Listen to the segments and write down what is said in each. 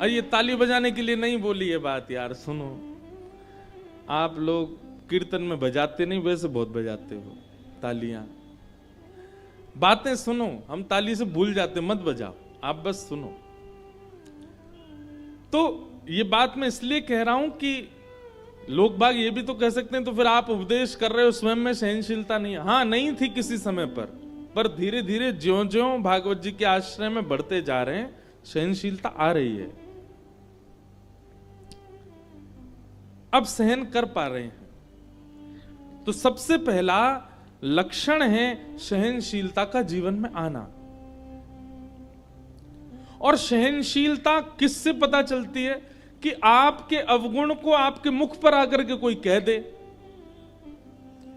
अरे ये ताली बजाने के लिए नहीं बोली ये बात यार, सुनो। आप लोग कीर्तन में बजाते नहीं, वैसे बहुत बजाते हो तालियां। बातें सुनो, हम ताली से भूल जाते, मत बजाओ, आप बस सुनो। तो ये बात मैं इसलिए कह रहा हूं कि लोग बाग ये भी तो कह सकते हैं तो फिर आप उपदेश कर रहे हो, स्वयं में सहनशीलता नहीं है। हाँ, नहीं थी किसी समय पर धीरे धीरे ज्यों ज्यों भागवत जी के आश्रय में बढ़ते जा रहे हैं, सहनशीलता आ रही है। अब सहन कर पा रहे हैं। तो सबसे पहला लक्षण है सहनशीलता का जीवन में आना। और सहनशीलता किससे पता चलती है? कि आपके अवगुण को आपके मुख पर आकर के कोई कह दे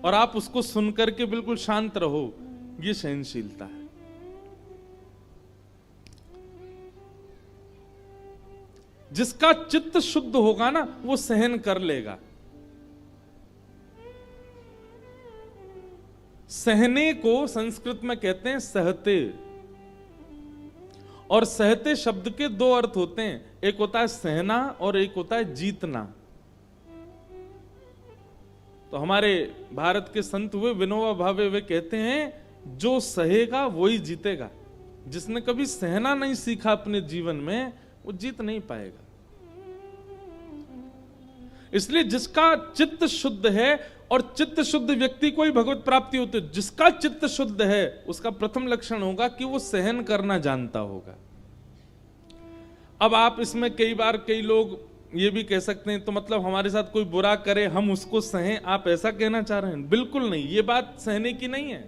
और आप उसको सुनकर के बिल्कुल शांत रहो, ये सहनशीलता है। जिसका चित्त शुद्ध होगा ना, वो सहन कर लेगा। सहने को संस्कृत में कहते हैं सहते। और सहते शब्द के दो अर्थ होते हैं, एक होता है सहना और एक होता है जीतना। तो हमारे भारत के संत हुए विनोबा भावे, वे कहते हैं जो सहेगा वही जीतेगा। जिसने कभी सहना नहीं सीखा अपने जीवन में, वो जीत नहीं पाएगा। इसलिए जिसका चित्त शुद्ध है, और चित्त शुद्ध व्यक्ति को ही भगवत प्राप्ति होती है। जिसका चित्त शुद्ध है, उसका प्रथम लक्षण होगा कि वो सहन करना जानता होगा। अब आप इसमें कई बार कई लोग ये भी कह सकते हैं तो मतलब हमारे साथ कोई बुरा करे हम उसको सहें, आप ऐसा कहना चाह रहे हैं? बिल्कुल नहीं, ये बात सहने की नहीं है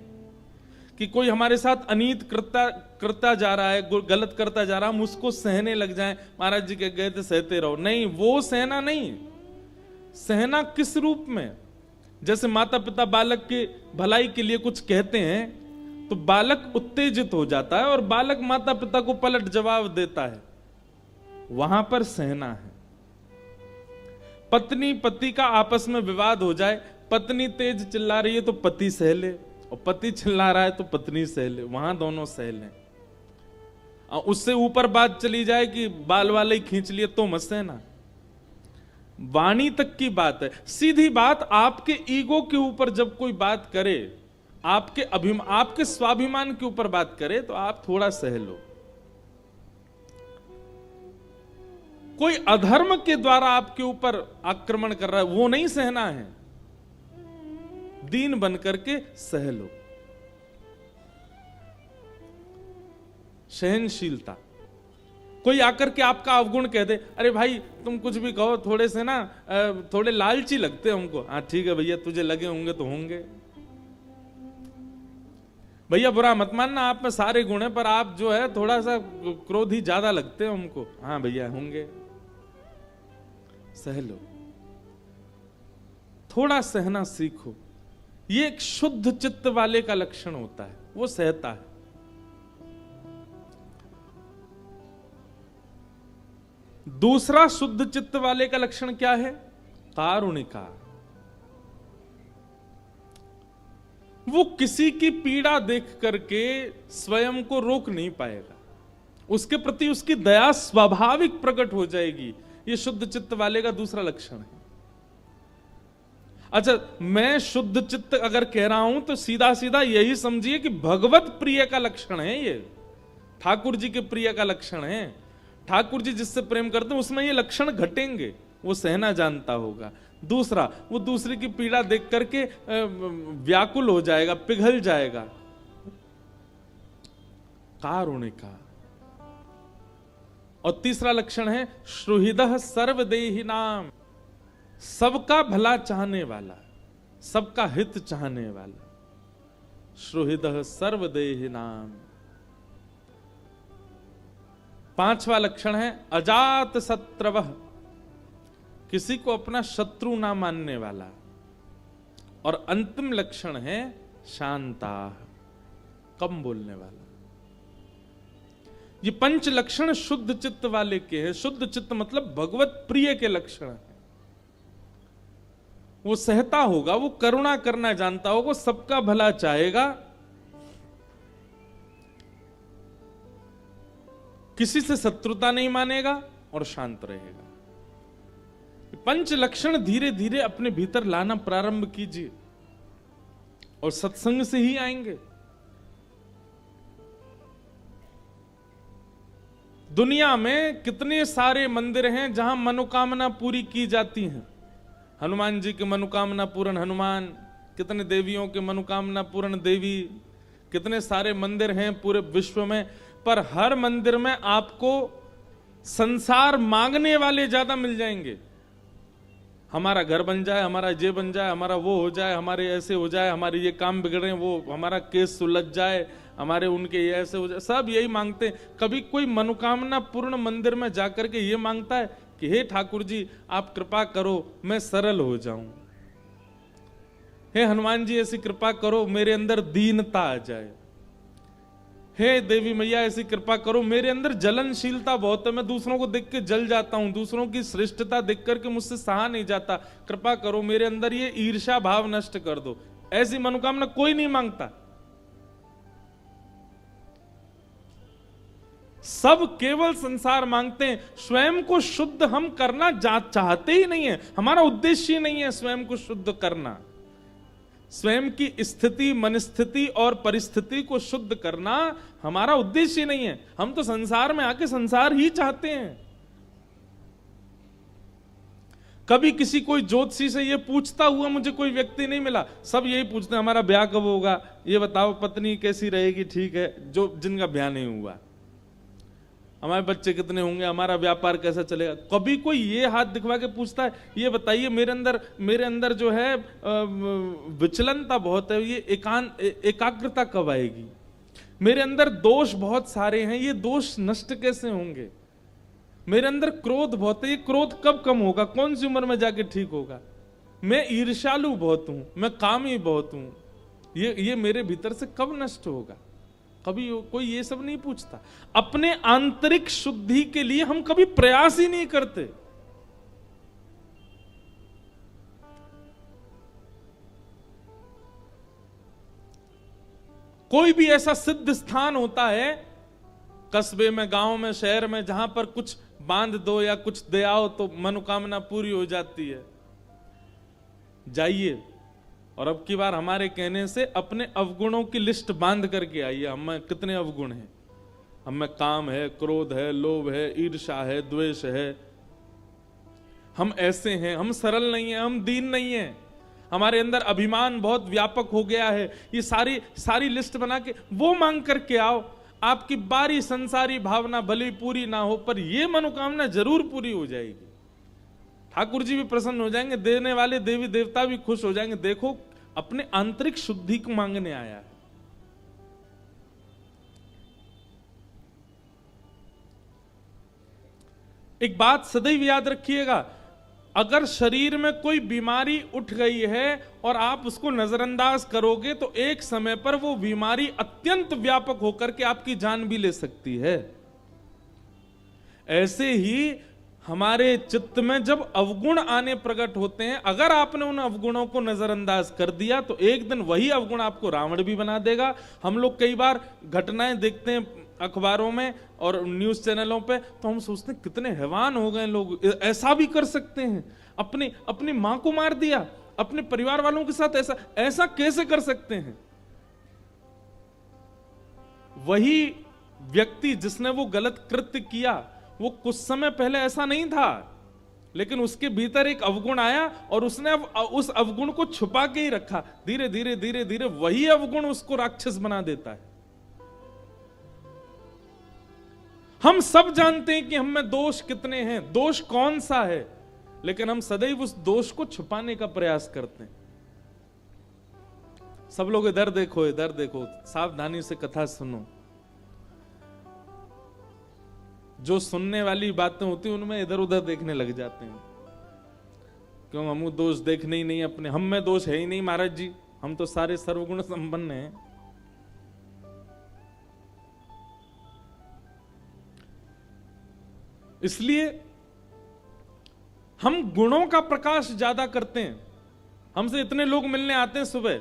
कि कोई हमारे साथ अनीत करता जा रहा है, गलत करता जा रहा है, हम उसको सहने लग जाएं। महाराज जी कह गए थे सहते रहो, नहीं, वो सहना नहीं। सहना किस रूप में? जैसे माता पिता बालक के भलाई के लिए कुछ कहते हैं तो बालक उत्तेजित हो जाता है और बालक माता पिता को पलट जवाब देता है, वहां पर सहना है। पत्नी पति का आपस में विवाद हो जाए, पत्नी तेज चिल्ला रही है तो पति सह ले, और पति चिल्ला रहा है तो पत्नी सह ले, वहां दोनों सह लें। उससे ऊपर बात चली जाए कि बाल वाले खींच लिए तो मत सहना। वाणी तक की बात है, सीधी बात। आपके ईगो के ऊपर जब कोई बात करे, आपके स्वाभिमान के ऊपर बात करे, तो आप थोड़ा सह लो। कोई अधर्म के द्वारा आपके ऊपर आक्रमण कर रहा है, वो नहीं सहना है, दीन बन करके सह लो। सहनशीलता। कोई आकर के आपका अवगुण कह दे, अरे भाई तुम कुछ भी कहो, थोड़े से ना थोड़े लालची लगते हैं हमको। हाँ ठीक है भैया, तुझे लगे होंगे तो होंगे भैया, बुरा मत मानना, आप में सारे गुण है, पर आप जो है थोड़ा सा क्रोधी ज्यादा लगते हैं हमको। हाँ भैया होंगे, सह लो। थोड़ा सहना सीखो। ये एक शुद्ध चित्त वाले का लक्षण होता है, वो सहता है। दूसरा शुद्ध चित्त वाले का लक्षण क्या है? कारुणिका। वो किसी की पीड़ा देख करके स्वयं को रोक नहीं पाएगा, उसके प्रति उसकी दया स्वाभाविक प्रकट हो जाएगी। ये शुद्ध चित्त वाले का दूसरा लक्षण है। अच्छा, मैं शुद्ध चित्त अगर कह रहा हूं तो सीधा सीधा यही समझिए कि भगवत प्रिय का लक्षण है। ये ठाकुर जी के प्रिय का लक्षण है। ठाकुर जी जिससे प्रेम करते हैं उसमें ये लक्षण घटेंगे। वो सहना जानता होगा। दूसरा, वो दूसरे की पीड़ा देख करके व्याकुल हो जाएगा, पिघल जाएगा। कारुणिका। और तीसरा लक्षण है श्रुहृदः सर्वदेहिनाम। सबका भला चाहने वाला, सबका हित चाहने वाला। श्रुहृदः सर्वदेहिनाम। पांचवा लक्षण है अजात शत्रवः। किसी को अपना शत्रु ना मानने वाला। और अंतिम लक्षण है शांता, कम बोलने वाला। ये पंच लक्षण शुद्ध चित्त वाले के हैं। शुद्ध चित्त मतलब भगवत प्रिय के लक्षण है। वो सहता होगा, वो करुणा करना जानता होगा, सबका भला चाहेगा, किसी से शत्रुता नहीं मानेगा, और शांत रहेगा। पंच लक्षण धीरे धीरे अपने भीतर लाना प्रारंभ कीजिए और सत्संग से ही आएंगे। दुनिया में कितने सारे मंदिर हैं जहां मनोकामना पूरी की जाती हैं। हनुमान जी के मनोकामना पूर्ण हनुमान, कितने देवियों के मनोकामना पूर्ण देवी, कितने सारे मंदिर हैं पूरे विश्व में, पर हर मंदिर में आपको संसार मांगने वाले ज्यादा मिल जाएंगे। हमारा घर बन जाए, हमारा ये बन जाए, हमारा वो हो जाए, हमारे ऐसे हो जाए, हमारे ये काम बिगड़े, वो हमारा केस सुलझ जाए, हमारे उनके ये ऐसे हो जाए, सब यही मांगते हैं। कभी कोई मनोकामना पूर्ण मंदिर में जाकर के ये मांगता है कि हे ठाकुर जी आप कृपा करो मैं सरल हो जाऊं, हे हनुमान जी ऐसी कृपा करो मेरे अंदर दीनता आ जाए, हे देवी मैया ऐसी कृपा करो मेरे अंदर जलनशीलता बहुत है, मैं दूसरों को देख के जल जाता हूं, दूसरों की श्रेष्ठता देख करके मुझसे सहा नहीं जाता, कृपा करो मेरे अंदर ये ईर्ष्या भाव नष्ट कर दो। ऐसी मनोकामना कोई नहीं मांगता। सब केवल संसार मांगते हैं। स्वयं को शुद्ध हम करना चाहते ही नहीं है, हमारा उद्देश्य ही नहीं है स्वयं को शुद्ध करना। स्वयं की स्थिति, मनस्थिति और परिस्थिति को शुद्ध करना हमारा उद्देश्य ही नहीं है। हम तो संसार में आके संसार ही चाहते हैं। कभी किसी कोई ज्योतिषी से ये पूछता हुआ मुझे कोई व्यक्ति नहीं मिला। सब यही पूछते हैं हमारा ब्याह कब होगा, ये बताओ पत्नी कैसी रहेगी, ठीक है, जो जिनका ब्याह नहीं हुआ, हमारे बच्चे कितने होंगे, हमारा व्यापार कैसा चलेगा। कभी कोई ये हाथ दिखवा के पूछता है ये बताइए मेरे अंदर जो है विचलनता बहुत है, ये एकाग्रता कब आएगी, मेरे अंदर दोष बहुत सारे हैं, ये दोष नष्ट कैसे होंगे, मेरे अंदर क्रोध बहुत है, ये क्रोध कब कम होगा, कौन सी उम्र में जाके ठीक होगा, मैं ईर्ष्यालु बहुत हूं, मैं कामी बहुत हूं, ये मेरे भीतर से कब नष्ट होगा। कभी कोई ये सब नहीं पूछता। अपने आंतरिक शुद्धि के लिए हम कभी प्रयास ही नहीं करते। कोई भी ऐसा सिद्ध स्थान होता है कस्बे में, गांव में, शहर में, जहां पर कुछ बांध दो या कुछ दे आओ तो मनोकामना पूरी हो जाती है। जाइए और अब की बार हमारे कहने से अपने अवगुणों की लिस्ट बांध करके आइए। हम में कितने अवगुण हैं, हम में काम है, क्रोध है, लोभ है, ईर्ष्या है, द्वेष है, हम ऐसे हैं, हम सरल नहीं हैं, हम दीन नहीं हैं, हमारे अंदर अभिमान बहुत व्यापक हो गया है। ये सारी लिस्ट बना के वो मांग करके आओ। आपकी बारी संसारी भावना भले पूरी ना हो पर ये मनोकामना जरूर पूरी हो जाएगी। ठाकुर जी भी प्रसन्न हो जाएंगे, देने वाले देवी देवता भी खुश हो जाएंगे। देखो अपने आंतरिक शुद्धि को मांगने आया है। एक बात सदैव याद रखिएगा, अगर शरीर में कोई बीमारी उठ गई है और आप उसको नजरअंदाज करोगे तो एक समय पर वो बीमारी अत्यंत व्यापक होकर के आपकी जान भी ले सकती है। ऐसे ही हमारे चित्त में जब अवगुण आने प्रकट होते हैं, अगर आपने उन अवगुणों को नजरअंदाज कर दिया तो एक दिन वही अवगुण आपको रावण भी बना देगा। हम लोग कई बार घटनाएं देखते हैं अखबारों में और न्यूज चैनलों पे, तो हम सोचते हैं कितने हैवान हो गए लोग, ऐसा भी कर सकते हैं। अपनी मां को मार दिया, अपने परिवार वालों के साथ ऐसा कैसे कर सकते हैं। वही व्यक्ति जिसने वो गलत कृत्य किया, वो कुछ समय पहले ऐसा नहीं था, लेकिन उसके भीतर एक अवगुण आया और उसने उस अवगुण को छुपा के ही रखा। धीरे धीरे धीरे धीरे वही अवगुण उसको राक्षस बना देता है। हम सब जानते हैं कि हम में दोष कितने हैं, दोष कौन सा है, लेकिन हम सदैव उस दोष को छुपाने का प्रयास करते हैं। सब लोग इधर देखो, इधर देखो, सावधानी से कथा सुनो। जो सुनने वाली बातें होती हैं उनमें इधर उधर देखने लग जाते हैं। क्यों, हम दोष देखने ही नहीं अपने, हम में दोष है ही नहीं महाराज जी, हम तो सारे सर्वगुण संपन्न हैं। इसलिए हम गुणों का प्रकाश ज्यादा करते हैं। हमसे इतने लोग मिलने आते हैं सुबह,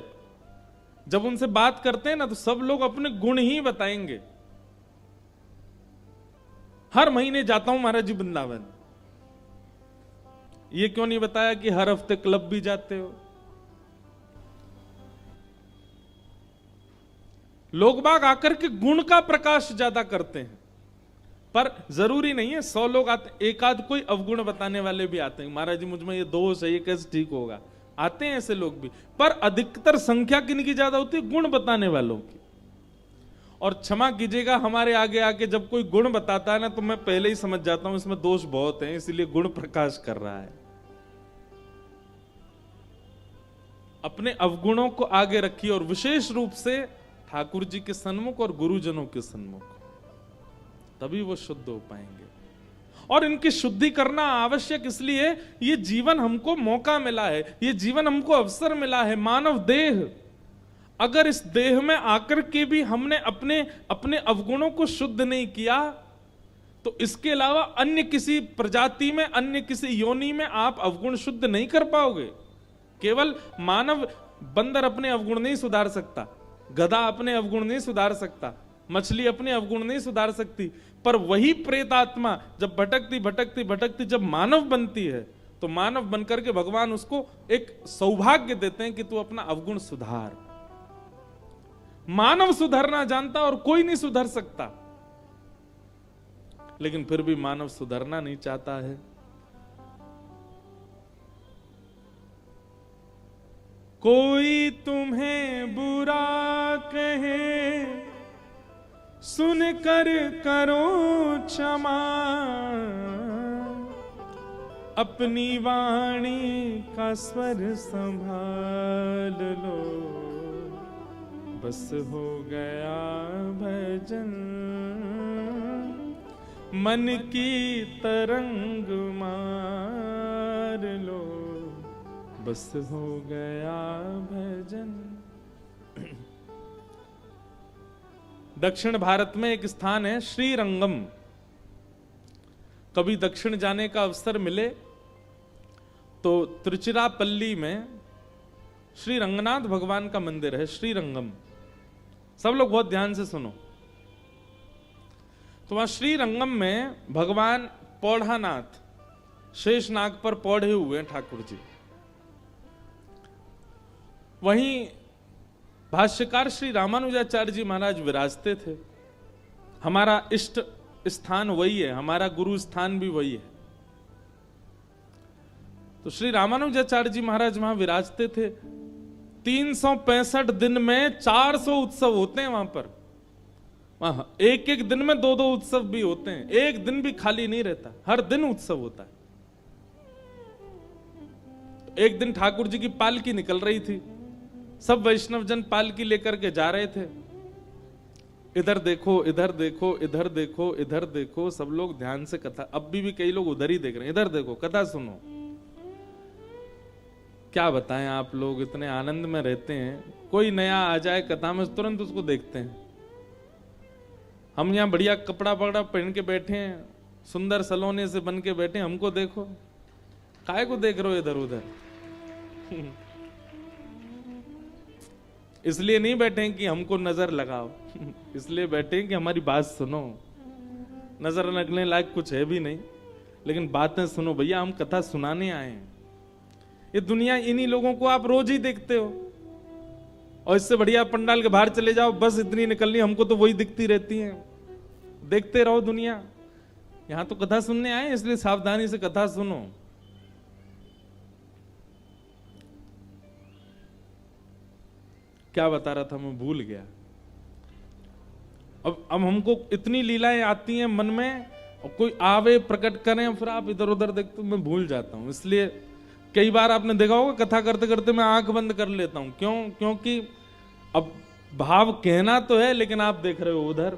जब उनसे बात करते हैं ना तो सब लोग अपने गुण ही बताएंगे। हर महीने जाता हूं महाराज जी वृंदावन। ये क्यों नहीं बताया कि हर हफ्ते क्लब भी जाते हो? लोग बाग आकर के गुण का प्रकाश ज्यादा करते हैं, पर जरूरी नहीं है 100 लोग आते, एक आध कोई अवगुण बताने वाले भी आते हैं, महाराज जी मुझ में ये दोष है, ये कैसे ठीक होगा, आते हैं ऐसे लोग भी। पर अधिकतर संख्या किनकी ज्यादा होती है? गुण बताने वालों की। और क्षमा कीजिएगा, हमारे आगे आके जब कोई गुण बताता है ना, तो मैं पहले ही समझ जाता हूं इसमें दोष बहुत है, इसीलिए गुण प्रकाश कर रहा है। अपने अवगुणों को आगे रखिए, और विशेष रूप से ठाकुर जी के सन्मुख और गुरुजनों के सन्मुख, तभी वो शुद्ध हो पाएंगे। और इनकी शुद्धि करना आवश्यक इसलिए, ये जीवन हमको मौका मिला है, ये जीवन हमको अवसर मिला है, मानव देह। अगर इस देह में आकर के भी हमने अपने अपने अवगुणों को शुद्ध नहीं किया, तो इसके अलावा अन्य किसी प्रजाति में, अन्य किसी योनि में आप अवगुण शुद्ध नहीं कर पाओगे। केवल मानव, बंदर अपने अवगुण नहीं सुधार सकता, गधा अपने अवगुण नहीं सुधार सकता, मछली अपने अवगुण नहीं सुधार सकती, पर वही प्रेतात्मा जब भटकती भटकती भटकती जब मानव बनती है, तो मानव बनकर के भगवान उसको एक सौभाग्य देते हैं कि तू अपना अवगुण सुधार। मानव सुधरना जानता और कोई नहीं सुधर सकता, लेकिन फिर भी मानव सुधरना नहीं चाहता है। कोई तुम्हें बुरा कहे, सुनकर करो क्षमा, अपनी वाणी का स्वर संभाल लो, बस हो गया भजन, मन की तरंग मार लो, बस हो गया भजन। दक्षिण भारत में एक स्थान है श्रीरंगम। कभी दक्षिण जाने का अवसर मिले तो तिरुचिरापल्ली में श्री रंगनाथ भगवान का मंदिर है, श्रीरंगम। सब लोग बहुत ध्यान से सुनो। तो वहां श्रीरंगम में भगवान पौढ़ानाथ शेषनाग पर पौढ़े हुए हैं ठाकुर जी। वहीं भाष्यकार श्री रामानुजाचार्य जी महाराज विराजते थे। हमारा इष्ट स्थान वही है, हमारा गुरु स्थान भी वही है। तो श्री रामानुजाचार्य जी महाराज वहां विराजते थे। 365 दिन में 400 उत्सव होते हैं वहां पर। वहां एक एक दिन में 2-2 उत्सव भी होते हैं, एक दिन भी खाली नहीं रहता, हर दिन उत्सव होता है। एक दिन ठाकुर जी की पालकी निकल रही थी, सब वैष्णव जन पालकी लेकर के जा रहे थे। इधर देखो, इधर देखो, इधर देखो, इधर देखो, सब लोग ध्यान से कथा, अब भी कई लोग उधर ही देख रहे हैं, इधर देखो, कथा सुनो। क्या बताएं, आप लोग इतने आनंद में रहते हैं, कोई नया आ जाए कथा में तुरंत उसको देखते हैं। हम यहाँ बढ़िया कपड़ा पकड़ा पहन के बैठे हैं, सुंदर सलोने से बन के बैठे, हमको देखो, काहे को देख रहे हो इधर उधर? इसलिए नहीं बैठे कि हमको नजर लगाओ, इसलिए बैठे कि हमारी बात सुनो। नजर लगने लायक कुछ है भी नहीं, लेकिन बातें सुनो भैया, हम कथा सुनाने आए हैं। ये दुनिया, इन्हीं लोगों को आप रोज ही देखते हो, और इससे बढ़िया पंडाल के बाहर चले जाओ, बस इतनी निकलनी, हमको तो वही दिखती रहती है। देखते रहो दुनिया, यहां तो कथा सुनने आए, इसलिए सावधानी से कथा सुनो। क्या बता रहा था मैं, भूल गया। अब हमको इतनी लीलाएं आती हैं मन में, और कोई आवे प्रकट करें, फिर आप इधर उधर देखते हो, मैं भूल जाता हूं। इसलिए कई बार आपने देखा होगा कथा करते करते मैं आंख बंद कर लेता हूं। क्यों? क्योंकि अब भाव कहना तो है, लेकिन आप देख रहे हो उधर,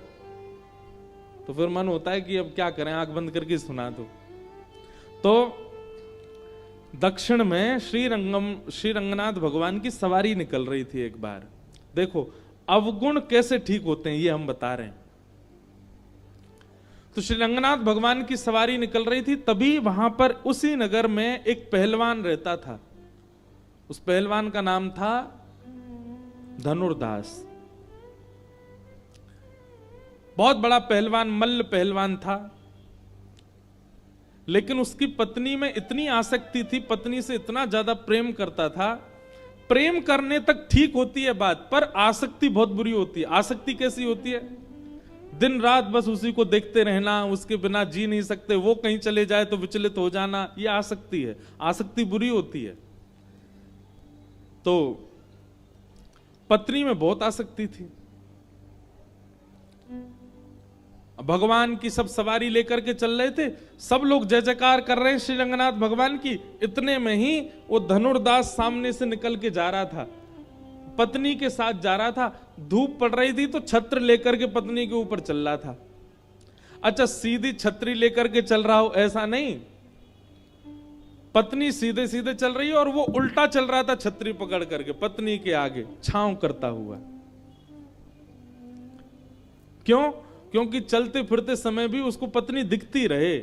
तो फिर मन होता है कि अब क्या करें, आंख बंद करके सुना दो। तो दक्षिण में श्री रंगनाथ भगवान की सवारी निकल रही थी एक बार। देखो अवगुण कैसे ठीक होते हैं, ये हम बता रहे हैं। तो श्री रंगनाथ भगवान की सवारी निकल रही थी, तभी वहां पर उसी नगर में एक पहलवान रहता था। उस पहलवान का नाम था धनुर्दास। बहुत बड़ा पहलवान, मल्ल पहलवान था। लेकिन उसकी पत्नी में इतनी आसक्ति थी, पत्नी से इतना ज्यादा प्रेम करता था। प्रेम करने तक ठीक होती है बात, पर आसक्ति बहुत बुरी होती है। आसक्ति कैसी होती है? दिन रात बस उसी को देखते रहना, उसके बिना जी नहीं सकते, वो कहीं चले जाए तो विचलित हो जाना, ये आसक्ति है। आसक्ति बुरी होती है। तो पत्नी में बहुत आसक्ति थी। भगवान की सब सवारी लेकर के चल रहे थे, सब लोग जय जयकार कर रहे हैं श्री रंगनाथ भगवान की। इतने में ही वो धनुर्दास सामने से निकल के जा रहा था, पत्नी के साथ जा रहा था। धूप पड़ रही थी तो छत्र लेकर के पत्नी के ऊपर चल रहा था। अच्छा, सीधी छतरी लेकर के चल रहा हो ऐसा नहीं, पत्नी सीधे सीधे चल रही है और वो उल्टा चल रहा था, छतरी पकड़ करके पत्नी के आगे छांव करता हुआ। क्यों? क्योंकि चलते फिरते समय भी उसको पत्नी दिखती रहे।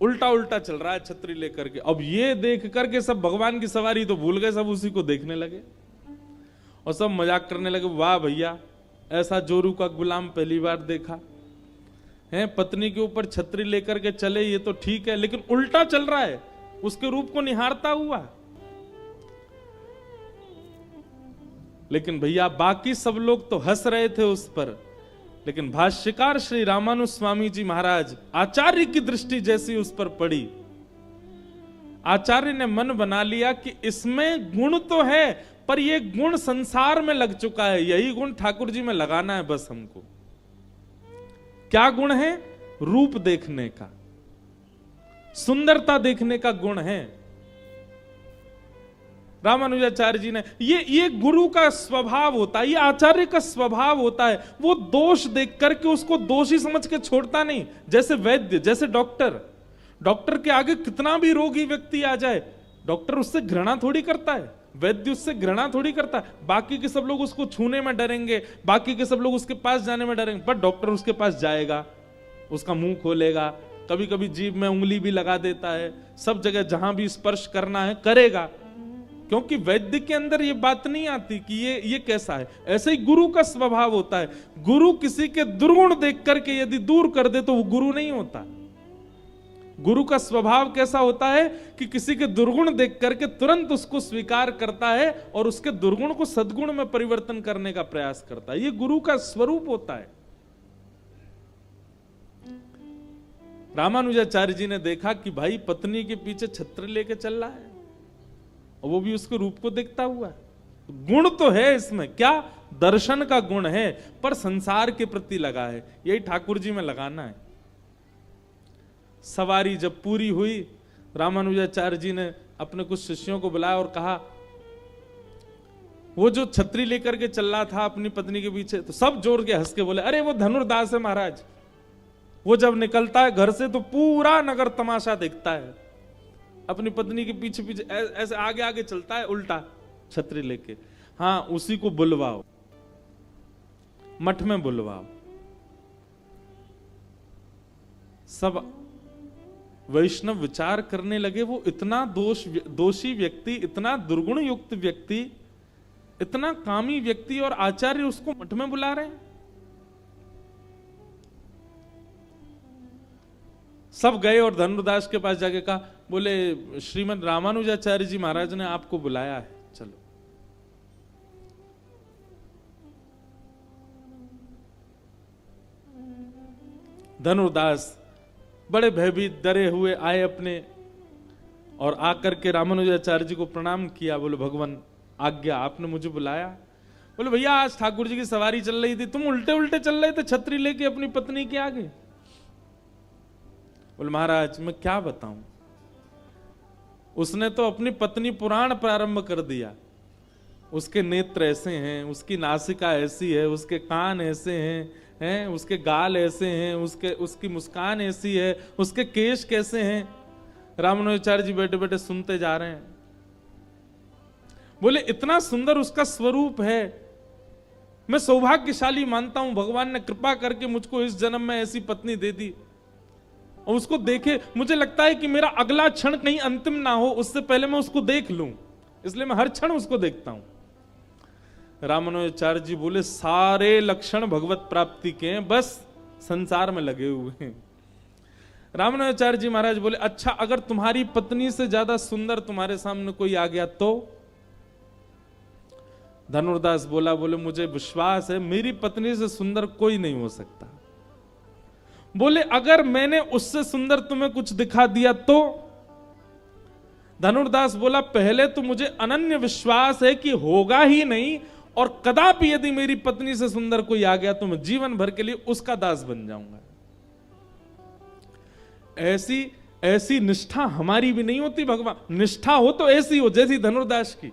उल्टा उल्टा चल रहा है छतरी लेकर के। अब ये देख करके सब भगवान की सवारी तो भूल गए, सब उसी को देखने लगे और सब मजाक करने लगे, वाह भैया, ऐसा जोरू का गुलाम पहली बार देखा है। पत्नी के ऊपर छतरी लेकर के चले, ये तो ठीक है, लेकिन उल्टा चल रहा है, उसके रूप को निहारता हुआ। लेकिन भैया बाकी सब लोग तो हंस रहे थे उस पर, लेकिन भाष्यकार श्री रामानुज स्वामी जी महाराज, आचार्य की दृष्टि जैसी उस पर पड़ी, आचार्य ने मन बना लिया कि इसमें गुण तो है, पर यह गुण संसार में लग चुका है, यही गुण ठाकुर जी में लगाना है बस हमको। क्या गुण है? रूप देखने का, सुंदरता देखने का गुण है। रामानुजाचार्य जी ने ये गुरु का स्वभाव होता है, ये आचार्य का स्वभाव होता है। वो दोष देख करके उसको दोषी समझ के छोड़ता नहीं। जैसे वैद्य, जैसे डॉक्टर के आगे कितना भी रोगी व्यक्ति आ जाए, डॉक्टर उससे घृणा थोड़ी करता है, वैद्य उससे घृणा थोड़ी करता है। बाकी के सब लोग उसको छूने में डरेंगे, बाकी के सब लोग उसके पास जाने में डरेंगे, पर डॉक्टर उसके पास जाएगा, उसका मुंह खोलेगा, कभी कभी जीभ में उंगली भी लगा देता है, सब जगह जहां भी स्पर्श करना है करेगा, क्योंकि वैद्य के अंदर ये बात नहीं आती कि ये कैसा है। ऐसे ही गुरु का स्वभाव होता है। गुरु किसी के दुर्गुण देख करके यदि दूर कर दे तो वो गुरु नहीं होता। गुरु का स्वभाव कैसा होता है कि किसी के दुर्गुण देख करके तुरंत उसको स्वीकार करता है और उसके दुर्गुण को सद्गुण में परिवर्तन करने का प्रयास करता है। ये गुरु का स्वरूप होता है। रामानुजाचार्य जी ने देखा कि भाई पत्नी के पीछे छत्र लेके चल रहा है और वो भी उसके रूप को देखता हुआ है। गुण तो है इसमें, क्या? दर्शन का गुण है, पर संसार के प्रति लगा है। यही ठाकुर जी में लगाना है। सवारी जब पूरी हुई, रामानुजाचार्य जी ने अपने कुछ शिष्यों को बुलाया और कहा, वो जो छतरी लेकर के चल रहा था अपनी पत्नी के पीछे, तो सब जोर के हंस के बोले, अरे वो धनुर्दास है महाराज, वो जब निकलता है घर से तो पूरा नगर तमाशा देखता है, अपनी पत्नी के पीछे पीछे ऐसे आगे आगे चलता है उल्टा छतरी लेके। हाँ, उसी को बुलवाओ, मठ में बुलवाओ। सब वैष्णव विचार करने लगे, वो इतना दोषी व्यक्ति, इतना दुर्गुण युक्त व्यक्ति, इतना कामी व्यक्ति, और आचार्य उसको मठ में बुला रहे हैं। सब गए और धनुर्दास के पास जाके कहा, बोले श्रीमद रामानुजाचार्य जी महाराज ने आपको बुलाया है, चलो। धनुर्दास बड़े भयभीत डरे हुए आए अपने, और आकर के रामानुजाचार्य जी को प्रणाम किया। बोले भगवान आज्ञा, आपने मुझे बुलाया? बोले भैया आज ठाकुर जी की सवारी चल रही थी, तुम उल्टे उल्टे चल रहे थे छतरी लेके अपनी पत्नी के आगे। बोले महाराज मैं क्या बताऊं, उसने तो अपनी पत्नी पुराण प्रारंभ कर दिया। उसके नेत्र ऐसे हैं, उसकी नासिका ऐसी है, उसके कान ऐसे हैं, उसके गाल ऐसे हैं, उसकी मुस्कान ऐसी है, उसके केश कैसे हैं। रामानुजाचार्य जी बैठे बैठे सुनते जा रहे हैं। बोले इतना सुंदर उसका स्वरूप है, मैं सौभाग्यशाली मानता हूं, भगवान ने कृपा करके मुझको इस जन्म में ऐसी पत्नी दे दी। और उसको देखे मुझे लगता है कि मेरा अगला क्षण कहीं अंतिम ना हो, उससे पहले मैं उसको देख लूं, इसलिए मैं हर क्षण उसको देखता हूं। रामानुजाचार्य जी बोले सारे लक्षण भगवत प्राप्ति के हैं, बस संसार में लगे हुए हैं। रामानुजाचार्य जी महाराज बोले, अच्छा अगर तुम्हारी पत्नी से ज्यादा सुंदर तुम्हारे सामने कोई आ गया तो? धनुर्दास बोला, बोले मुझे विश्वास है मेरी पत्नी से सुंदर कोई नहीं हो सकता। बोले अगर मैंने उससे सुंदर तुम्हें कुछ दिखा दिया तो? धनुर्दास बोला, पहले तो मुझे अनन्य विश्वास है कि होगा ही नहीं, और कदापि यदि मेरी पत्नी से सुंदर कोई आ गया तो मैं जीवन भर के लिए उसका दास बन जाऊंगा। ऐसी निष्ठा हमारी भी नहीं होती भगवान। निष्ठा हो तो ऐसी हो जैसी धनुर्दास की।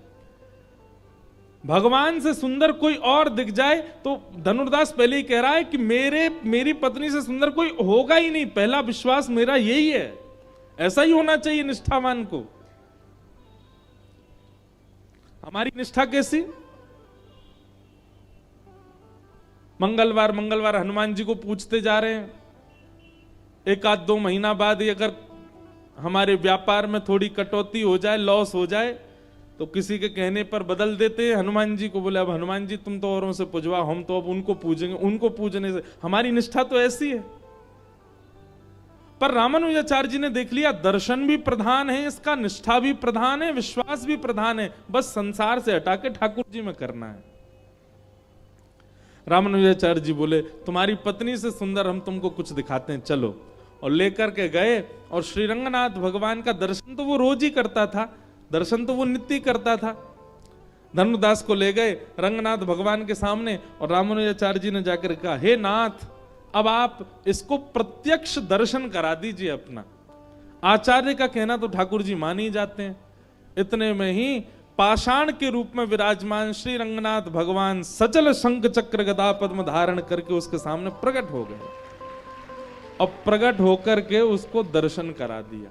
भगवान से सुंदर कोई और दिख जाए तो धनुर्दास पहले ही कह रहा है कि मेरी पत्नी से सुंदर कोई होगा ही नहीं, पहला विश्वास मेरा यही है। ऐसा ही होना चाहिए निष्ठावान को। हमारी निष्ठा कैसी? मंगलवार मंगलवार हनुमान जी को पूछते जा रहे हैं, एक आध 2 महीना बाद अगर हमारे व्यापार में थोड़ी कटौती हो जाए, लॉस हो जाए, तो किसी के कहने पर बदल देते हैं हनुमान जी को। बोले अब हनुमान जी तुम तो औरों से पूजवा, हम तो अब उनको पूजेंगे। उनको पूजने से हमारी निष्ठा तो ऐसी है। पर रामानुजाचार्य जी ने देख लिया, दर्शन भी प्रधान है इसका, निष्ठा भी प्रधान है, विश्वास भी प्रधान है, बस संसार से हटा के ठाकुर जी में करना है। रामानुजाचार्य जी बोले, तुम्हारी पत्नी से सुंदर हम तुमको कुछ दिखाते हैं, चलो। और लेकर के गए, और श्री रंगनाथ भगवान का दर्शन तो वो रोज ही करता था, दर्शन तो वो नित्य करता था। धनुर्दास को ले गए रंगनाथ भगवान के सामने, और रामानुजाचार्य जी ने जाकर कहा, हे नाथ, अब आप इसको प्रत्यक्ष दर्शन करा दीजिए अपना। आचार्य का कहना तो ठाकुर जी मान ही जाते हैं। इतने में ही पाषाण के रूप में विराजमान श्री रंगनाथ भगवान सचल शंख चक्र गदा पद्म धारण करके उसके सामने प्रकट हो गए, और प्रकट होकर के उसको दर्शन करा दिया।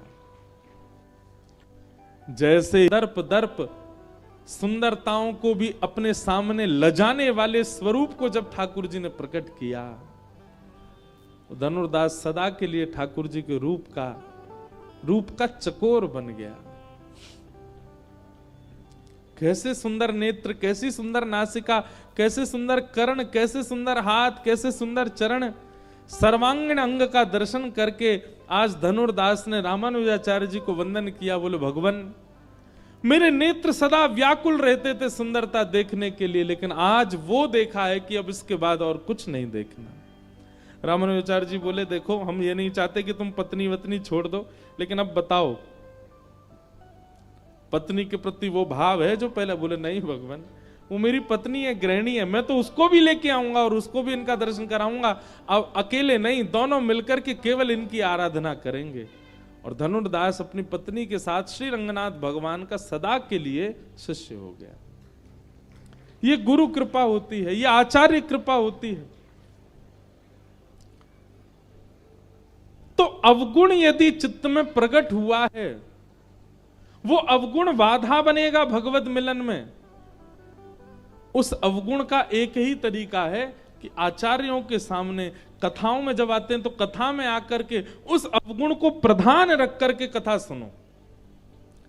जैसे दर्प दर्प सुंदरताओं को भी अपने सामने लजाने वाले स्वरूप को जब ठाकुर जी ने प्रकट किया, धनुर्दास सदा के लिए ठाकुर जी के रूप का चकोर बन गया। कैसे सुंदर नेत्र, कैसी सुंदर नासिका, कैसे सुंदर कर्ण, कैसे सुंदर हाथ, कैसे सुंदर चरण, सर्वांगीण अंग का दर्शन करके आज धनुर्दास ने रामानुजाचार्य जी को वंदन किया। बोले भगवान, मेरे नेत्र सदा व्याकुल रहते थे सुंदरता देखने के लिए, लेकिन आज वो देखा है कि अब इसके बाद और कुछ नहीं देखना। रामानुजाचार्य जी बोले, देखो हम ये नहीं चाहते कि तुम पत्नी वत्नी छोड़ दो, लेकिन अब बताओ पत्नी के प्रति वो भाव है जो पहले? बोले नहीं भगवान, वो मेरी पत्नी है, गृहिणी है, मैं तो उसको भी लेके आऊंगा और उसको भी इनका दर्शन कराऊंगा। अब अकेले नहीं, दोनों मिलकर के केवल इनकी आराधना करेंगे। और धनुर्दास अपनी पत्नी के साथ श्री रंगनाथ भगवान का सदा के लिए शिष्य हो गया। ये गुरु कृपा होती है, ये आचार्य कृपा होती है। तो अवगुण यदि चित्त में प्रकट हुआ है, वो अवगुण बाधा बनेगा भगवत मिलन में। उस अवगुण का एक ही तरीका है कि आचार्यों के सामने कथाओं में जब आते हैं तो कथा में आकर के उस अवगुण को प्रधान रख करके कथा सुनो।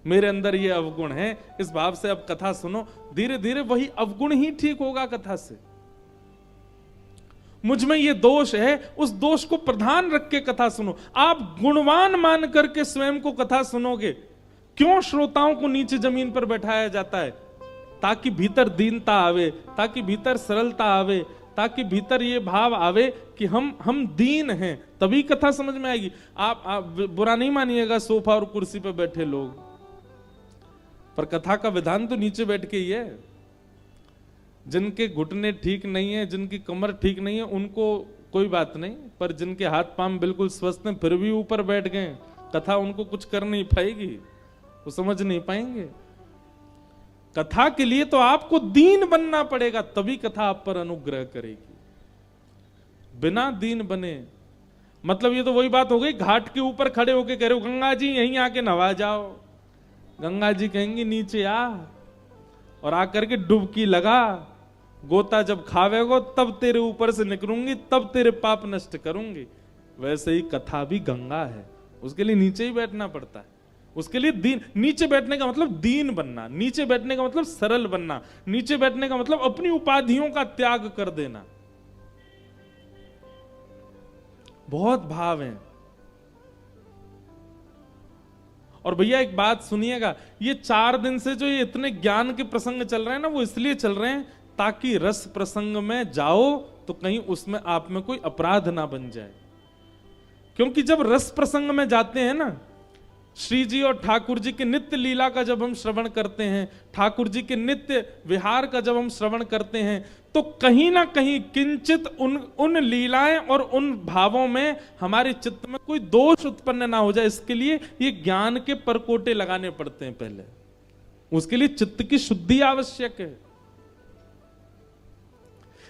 मेरे अंदर ये अवगुण है, इस भाव से अब कथा सुनो। धीरे धीरे वही अवगुण ही ठीक होगा कथा से। मुझ में ये दोष है, उस दोष को प्रधान रख के कथा सुनो। आप गुणवान मान करके स्वयं को कथा सुनोगे। क्यों श्रोताओं को नीचे जमीन पर बैठाया जाता है? ताकि भीतर दीनता आवे, ताकि भीतर सरलता आवे, ताकि भीतर ये भाव आवे कि हम दीन हैं, तभी कथा समझ में आएगी। आप बुरा नहीं मानिएगा सोफा और कुर्सी पर बैठे लोग, पर कथा का विधान तो नीचे बैठ के ही है। जिनके घुटने ठीक नहीं है, जिनकी कमर ठीक नहीं है, उनको कोई बात नहीं, पर जिनके हाथ पांव बिल्कुल स्वस्थ हैं फिर भी ऊपर बैठ गए, कथा उनको कुछ कर नहीं पाएगी, वो समझ नहीं पाएंगे। कथा के लिए तो आपको दीन बनना पड़ेगा, तभी कथा आप पर अनुग्रह करेगी। बिना दीन बने, मतलब ये तो वही बात हो गई, घाट के ऊपर खड़े होके कह रहे हो गंगा जी यहीं आके नहा जाओ। गंगा जी कहेंगी नीचे आ, और आकर के डुबकी लगा, गोता जब खावेगो तब तेरे ऊपर से निकलूंगी, तब तेरे पाप नष्ट करूंगी। वैसे ही कथा भी गंगा है, उसके लिए नीचे ही बैठना पड़ता है। उसके लिए दीन, नीचे बैठने का मतलब दीन बनना, नीचे बैठने का मतलब सरल बनना, नीचे बैठने का मतलब अपनी उपाधियों का त्याग कर देना। बहुत भाव हैं, और भैया एक बात सुनिएगा, ये 4 दिन से जो ये इतने ज्ञान के प्रसंग चल रहे हैं ना, वो इसलिए चल रहे हैं ताकि रस प्रसंग में जाओ तो कहीं उसमें आप में कोई अपराध ना बन जाए। क्योंकि जब रस प्रसंग में जाते हैं ना, श्री जी और ठाकुर जी के नित्य लीला का जब हम श्रवण करते हैं, ठाकुर जी के नित्य विहार का जब हम श्रवण करते हैं, तो कहीं ना कहीं किंचित उन लीलाएं और उन भावों में हमारे चित्त में कोई दोष उत्पन्न ना हो जाए, इसके लिए ये ज्ञान के परकोटे लगाने पड़ते हैं। पहले उसके लिए चित्त की शुद्धि आवश्यक है।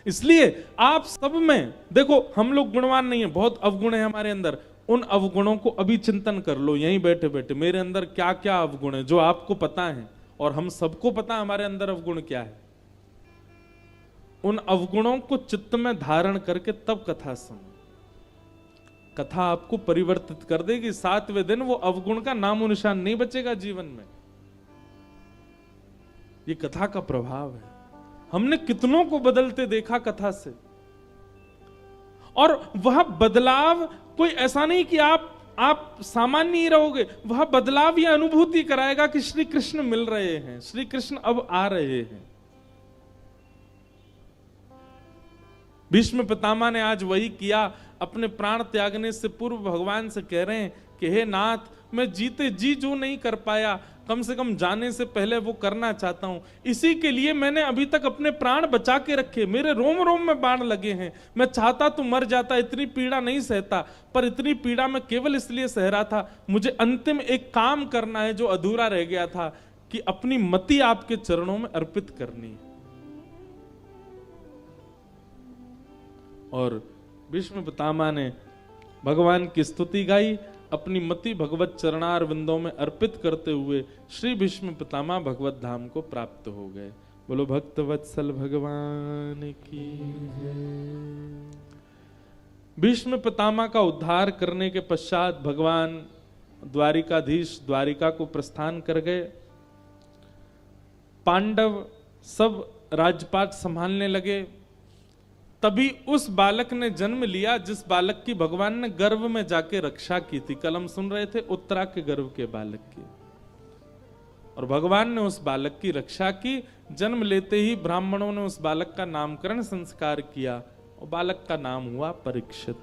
इसलिए आप सब में देखो, हम लोग गुणवान नहीं है, बहुत अवगुण है हमारे अंदर। उन अवगुणों को अभी चिंतन कर लो यहीं बैठे बैठे, मेरे अंदर क्या क्या अवगुण है जो आपको पता है और हम सबको पता है हमारे अंदर अवगुण क्या है। उन अवगुणों को चित्त में धारण करके तब कथा सुनो। कथा आपको परिवर्तित कर देगी। 7वें दिन वो अवगुण का नामो निशान नहीं बचेगा जीवन में। ये कथा का प्रभाव है। हमने कितनों को बदलते देखा कथा से, और वह बदलाव कोई ऐसा नहीं कि आप सामान्य ही रहोगे, वह बदलाव यह अनुभूति कराएगा कि श्री कृष्ण मिल रहे हैं, श्री कृष्ण अब आ रहे हैं। भीष्म पितामह ने आज वही किया, अपने प्राण त्यागने से पूर्व भगवान से कह रहे हैं कि हे नाथ, मैं जीते जी जो नहीं कर पाया, कम से कम जाने से पहले वो करना चाहता हूं। इसी के लिए मैंने अभी तक अपने प्राण बचा के रखे, मेरे रोम रोम में बाण लगे हैं। मैं चाहता तो मर जाता, इतनी पीड़ा नहीं सहता, पर इतनी पीड़ा मैं केवल इसलिए सह रहा था, मुझे अंतिम एक काम करना है जो अधूरा रह गया था, कि अपनी मति आपके चरणों में अर्पित करनी है। और भीष्म पितामह ने भगवान की स्तुति गाई, अपनी मति भगवत चरणार विंदों में अर्पित करते हुए श्री भीष्म पितामह भगवत धाम को प्राप्त हो गए। बोलो भक्त वत्सल भगवान की जय। भीष्म पितामह का उद्धार करने के पश्चात भगवान द्वारिकाधीश द्वारिका को प्रस्थान कर गए। पांडव सब राजपाट संभालने लगे। तभी उस बालक ने जन्म लिया जिस बालक की भगवान ने गर्भ में जाके रक्षा की थी। कल हम सुन रहे थे उत्तरा के गर्भ के बालक की, और भगवान ने उस बालक की रक्षा की। जन्म लेते ही ब्राह्मणों ने उस बालक का नामकरण संस्कार किया और बालक का नाम हुआ परीक्षित।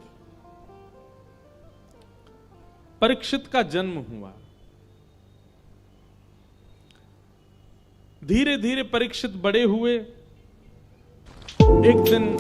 परीक्षित का जन्म हुआ। धीरे धीरे परीक्षित बड़े हुए। एक दिन